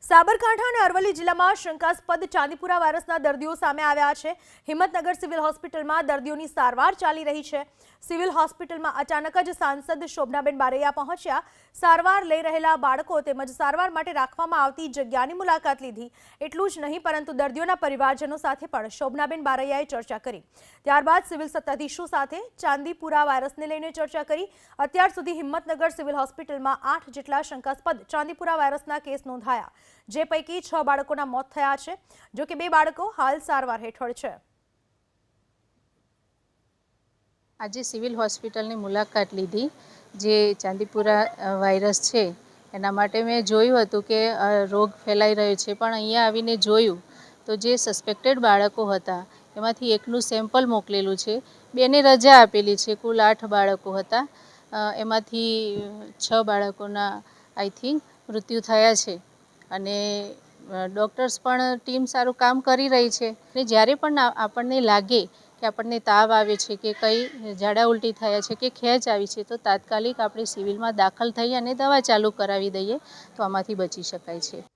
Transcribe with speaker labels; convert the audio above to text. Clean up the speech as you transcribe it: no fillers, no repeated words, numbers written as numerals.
Speaker 1: સાબરકાંઠા અને અરવલ્લી જિલ્લામાં શંકાસ્પદ ચાંદીપુરા વાયરસના દર્દીઓ સામે આવ્યા છે। હિંમતનગર સિવિલ હોસ્પિટલમાં દર્દીઓની સારવાર ચાલી રહી છે। સિવિલ હોસ્પિટલમાં અચાનક જ સાંસદ શોભનાબેન બારૈયા પહોંચ્યા। સારવાર લઈ રહેલા બાળકો તેમજ સારવાર માટે રાખવામાં આવતી જગ્યાની મુલાકાત લીધી। એટલું જ નહીં પરંતુ દર્દીઓના પરિવારજનો સાથે પણ શોભનાબેન બારૈયાએ ચર્ચા કરી। ત્યારબાદ સિવિલ સત્તાધીશો સાથે ચાંદીપુરા વાયરસને લઈને ચર્ચા કરી। અત્યાર સુધી હિંમતનગર સિવિલ હોસ્પિટલમાં 8 જેટલા શંકાસ્પદ ચાંદીપુરા વાયરસના કેસ નોંધાયા, જે પૈકી 6 બાળકોના મોત થયા છે, જો કે 2 બાળકો હાલ સારવાર હેઠળ છે।
Speaker 2: આજે સિવિલ હોસ્પિટલની મુલાકાત લીધી। જે ચાંદીપુરા વાયરસ છે એના માટે મેં જોયું હતું કે રોગ ફેલાઈ રહ્યો છે, પણ અહીંયા આવીને જોયું તો જે સસ્પેક્ટેડ બાળકો હતા એમાંથી એકનું સેમ્પલ મોકલેલું છે, 2ને રજા આપેલી છે। કુલ 8 બાળકો હતા, એમાંથી 6 બાળકોના આઈ થિંક મૃત્યુ થયા છે અને ડૉક્ટર્સ પણ ટીમ સારું કામ કરી રહી છે। અને જ્યારે પણ આપણને લાગે કે આપણને તાવ આવે છે કે કંઈ ઝાડા ઉલટી થયા છે કે ખેંચ આવી છે તો તાત્કાલિક આપણે સિવિલમાં દાખલ થઈ અને દવા ચાલુ કરાવી દઈએ તો આમાંથી બચી શકાય છે।